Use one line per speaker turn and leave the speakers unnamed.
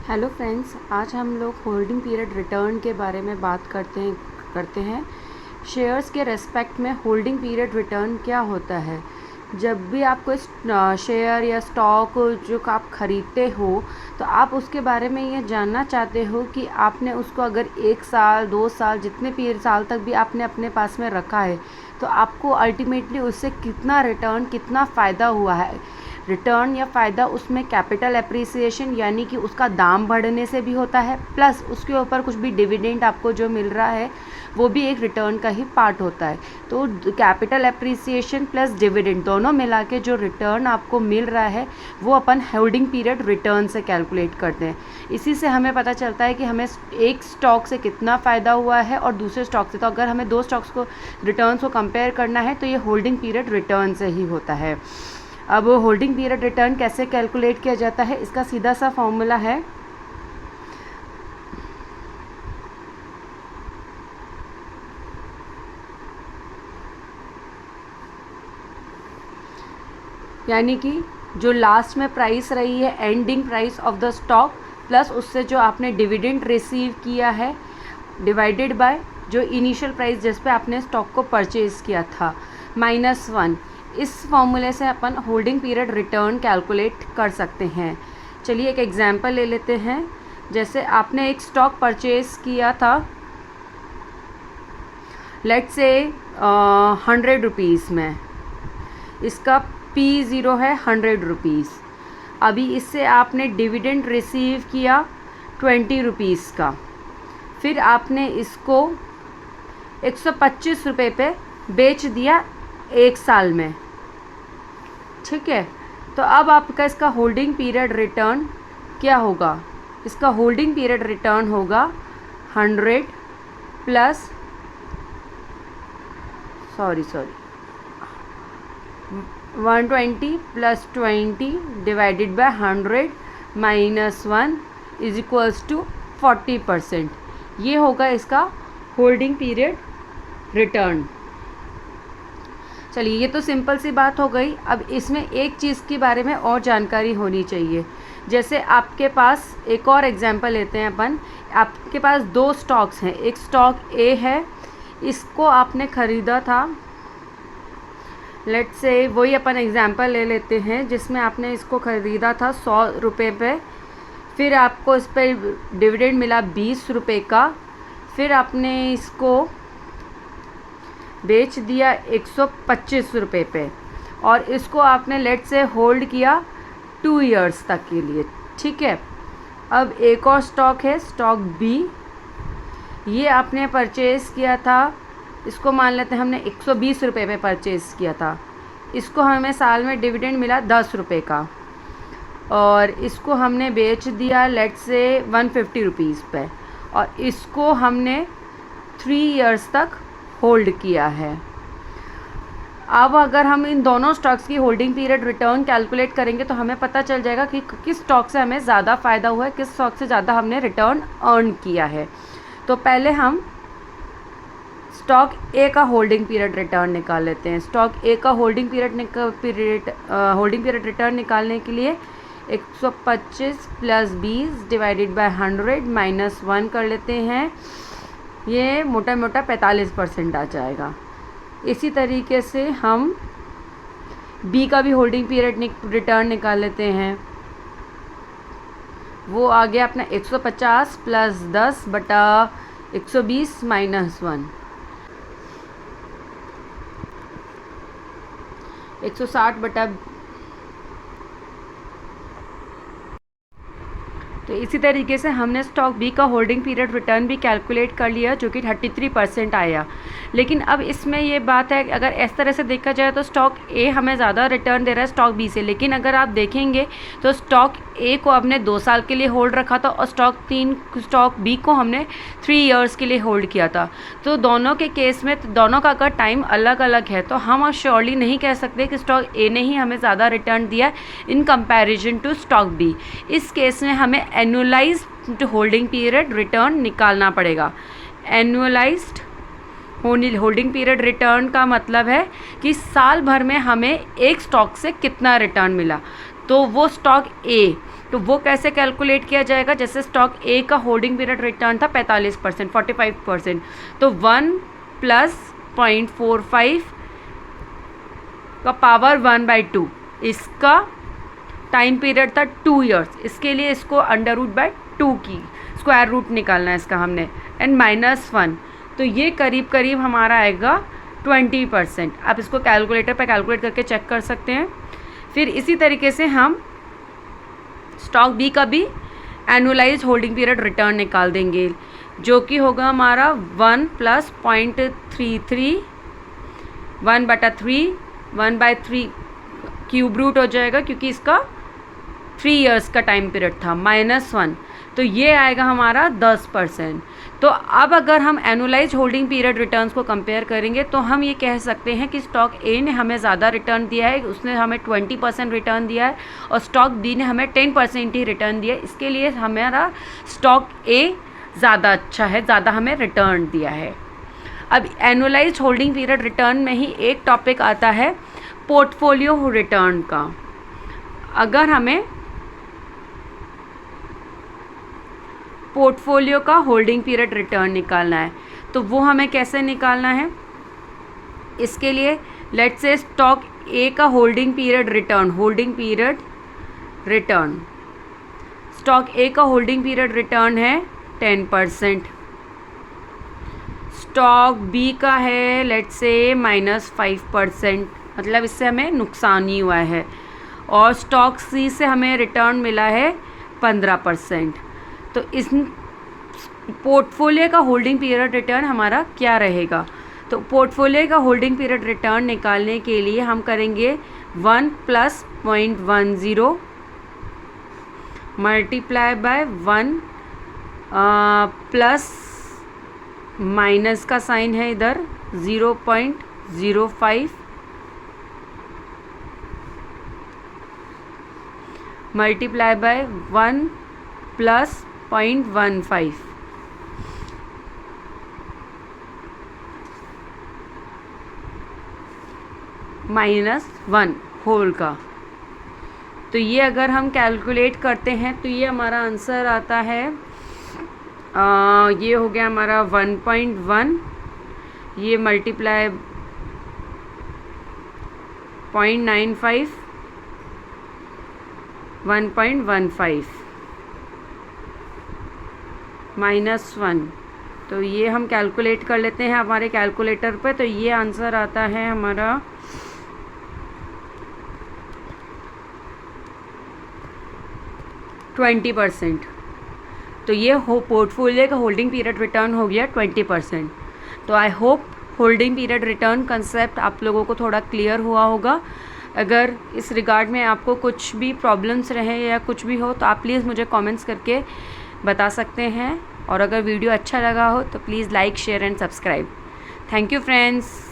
Hello friends, आज हम लोग होल्डिंग पीरियड रिटर्न के बारे में बात करते हैं। शेयर्स के रेस्पेक्ट में होल्डिंग पीरियड रिटर्न क्या होता है। जब भी आप कोई शेयर या स्टॉक जो आप ख़रीदते हो तो आप उसके बारे में ये जानना चाहते हो कि आपने उसको अगर 1 साल 2 साल जितने साल तक भी आपने अपने पास में रखा है तो आपको अल्टीमेटली उससे कितना रिटर्न, कितना फ़ायदा हुआ है। रिटर्न या फ़ायदा उसमें कैपिटल एप्रिसिएशन यानी कि उसका दाम बढ़ने से भी होता है, प्लस उसके ऊपर कुछ भी डिविडेंड आपको जो मिल रहा है वो भी एक रिटर्न का ही पार्ट होता है। तो कैपिटल एप्रिसिएशन प्लस डिविडेंड दोनों मिला के जो रिटर्न आपको मिल रहा है वो अपन होल्डिंग पीरियड रिटर्न से कैलकुलेट करते हैं। इसी से हमें पता चलता है कि हमें एक स्टॉक से कितना फ़ायदा हुआ है और दूसरे स्टॉक से। तो अगर हमें दो स्टॉक्स को रिटर्न्स को कंपेयर करना है तो ये होल्डिंग पीरियड रिटर्न से ही होता है। अब होल्डिंग पीरियड रिटर्न कैसे कैलकुलेट किया जाता है, इसका सीधा सा फॉर्मूला है यानी कि जो लास्ट में प्राइस रही है, ending price of the stock, plus उससे जो आपने डिविडेंड रिसीव किया है डिवाइडेड बाय जो इनिशियल प्राइस जिस पे आपने स्टॉक को परचेज़ किया था -1। इस फॉर्मूले से अपन होल्डिंग पीरियड रिटर्न कैलकुलेट कर सकते हैं। चलिए एक एग्जांपल ले लेते हैं। जैसे आपने एक स्टॉक परचेज़ किया था लेट्स से 100 रुपीज़ में, इसका P0 है 100 रुपीज़। अभी इससे आपने डिविडेंड रिसीव किया 20 रुपीज़ का, फिर आपने इसको 125 रुपये पे बेच दिया 1 साल में, ठीक है। तो अब आपका इसका होल्डिंग पीरियड रिटर्न क्या होगा? इसका होल्डिंग पीरियड रिटर्न होगा 100 plus 120 plus 20 divided by 100 -1 is equals to 40%। ये होगा इसका होल्डिंग पीरियड रिटर्न। चलिए, ये तो सिंपल सी बात हो गई। अब इसमें एक चीज़ के बारे में और जानकारी होनी चाहिए। जैसे आपके पास एक और एग्जांपल लेते हैं अपन। आपके पास दो स्टॉक्स हैं, एक स्टॉक ए है, इसको आपने ख़रीदा था, लेट्स से वही अपन एग्जांपल ले लेते हैं जिसमें आपने इसको ख़रीदा था 100 रुपये पे, फिर आपको इस पर डिविडेंड मिला 20 रुपये का, फिर आपने इसको बेच दिया 125 रुपये पे और इसको आपने लेट से होल्ड किया 2 इयर्स तक के लिए, ठीक है। अब एक और स्टॉक है, स्टॉक बी, ये आपने परचेज़ किया था, इसको मान लेते हैं हमने 120 रुपये पे परचेज़ किया था। इसको हमें साल में डिविडेंड मिला 10 रुपये का और इसको हमने बेच दिया लेट से 150 रुपीज़ पे और इसको हमने 3 इयर्स तक होल्ड किया है। अब अगर हम इन दोनों स्टॉक्स की होल्डिंग पीरियड रिटर्न कैलकुलेट करेंगे तो हमें पता चल जाएगा कि किस स्टॉक से हमें ज़्यादा फ़ायदा हुआ है, किस स्टॉक से ज़्यादा हमने रिटर्न अर्न किया है। तो पहले हम स्टॉक ए का होल्डिंग पीरियड रिटर्न निकाल लेते हैं। स्टॉक ए का होल्डिंग पीरियड रिटर्न निकालने के लिए 125 प्लस 20 डिवाइडेड बाय 100 -1 कर लेते हैं। ये मोटा मोटा 45% आ जाएगा। इसी तरीके से हम बी का भी होल्डिंग पीरियड रिटर्न निकाल लेते हैं। वो आ गया अपना 150 प्लस 10 बटा 120 -1, 160 बटा। तो इसी तरीके से हमने स्टॉक बी का होल्डिंग पीरियड रिटर्न भी कैलकुलेट कर लिया जो कि 33% आया। लेकिन अब इसमें ये बात है, अगर इस तरह से देखा जाए तो स्टॉक ए हमें ज़्यादा रिटर्न दे रहा है स्टॉक बी से। लेकिन अगर आप देखेंगे तो स्टॉक ए को हमने 2 साल के लिए होल्ड रखा था और स्टॉक बी को हमने 3 इयर्स के लिए होल्ड किया था। तो दोनों के केस में दोनों का अगर टाइम अलग अलग है तो हम श्योरली नहीं कह सकते कि स्टॉक ए ने ही हमें ज़्यादा रिटर्न दिया in comparison to stock B. इस केस में हमें एनुअलाइज्ड होल्डिंग पीरियड रिटर्न निकालना पड़ेगा। एनुअलाइज्ड होल्डिंग पीरियड रिटर्न का मतलब है कि साल भर में हमें एक स्टॉक से कितना रिटर्न मिला। तो वो स्टॉक ए तो वो कैसे कैलकुलेट किया जाएगा, जैसे स्टॉक ए का होल्डिंग पीरियड रिटर्न था 45%, 45%, तो 1 + 0.45 का पावर 1/2, इसका टाइम पीरियड था 2 ईयर्स, इसके लिए इसको √2 की स्क्वायर रूट निकालना है इसका हमने, एंड -1, तो ये करीब करीब हमारा आएगा 20%। आप इसको कैलकुलेटर पे कैलकुलेट करके चेक कर सकते हैं। फिर इसी तरीके से हम स्टॉक बी का भी एनुअलाइज होल्डिंग पीरियड रिटर्न निकाल देंगे, जो कि होगा हमारा 1 + 0.33, 1/3, 1/3 क्यूब रूट हो जाएगा, क्योंकि इसका 3 इयर्स का टाइम पीरियड था, -1, तो ये आएगा हमारा 10%। तो अब अगर हम एनुअलाइज होल्डिंग पीरियड रिटर्न्स को कंपेयर करेंगे तो हम ये कह सकते हैं कि स्टॉक ए ने हमें ज़्यादा रिटर्न दिया है, उसने हमें 20% रिटर्न दिया है, और स्टॉक बी ने हमें 10% ही रिटर्न दिया है। इसके लिए हमारा स्टॉक ए ज़्यादा अच्छा है, ज़्यादा हमें रिटर्न दिया है। अब एनुअलाइज होल्डिंग पीरियड रिटर्न में ही एक टॉपिक आता है पोर्टफोलियो रिटर्न का। अगर हमें पोर्टफोलियो का होल्डिंग पीरियड रिटर्न निकालना है तो वो हमें कैसे निकालना है, इसके लिए लेट्स से स्टॉक ए का होल्डिंग पीरियड रिटर्न, स्टॉक ए का होल्डिंग पीरियड रिटर्न है 10%, स्टॉक बी का है लेट्स से -5%, मतलब इससे हमें नुकसान ही हुआ है, और स्टॉक सी से हमें रिटर्न मिला है 15%। तो इस पोर्टफोलियो का होल्डिंग पीरियड रिटर्न हमारा क्या रहेगा, तो पोर्टफोलियो का होल्डिंग पीरियड रिटर्न निकालने के लिए हम करेंगे 1 + 0.10 मल्टीप्लाई बाय 1 प्लस माइनस का साइन है इधर 0.05 मल्टीप्लाई बाय 1 + 0.15 -1 होल का। तो ये अगर हम कैलकुलेट करते हैं तो ये हमारा आंसर आता है, ये हो गया हमारा 1.1, ये मल्टीप्लाई 0.95, 1.15 -1, तो ये हम कैलकुलेट कर लेते हैं हमारे कैलकुलेटर पे। तो ये आंसर आता है हमारा 20%। तो ये पोर्टफोलियो का होल्डिंग पीरियड रिटर्न हो गया 20%। तो I hope holding period return concept आप लोगों को थोड़ा क्लियर हुआ होगा। अगर इस रिगार्ड में आपको कुछ भी प्रॉब्लम्स रहे या कुछ भी हो तो आप प्लीज़ मुझे कमेंट्स करके बता सकते हैं, और अगर वीडियो अच्छा लगा हो तो please like, share and subscribe. Thank you friends.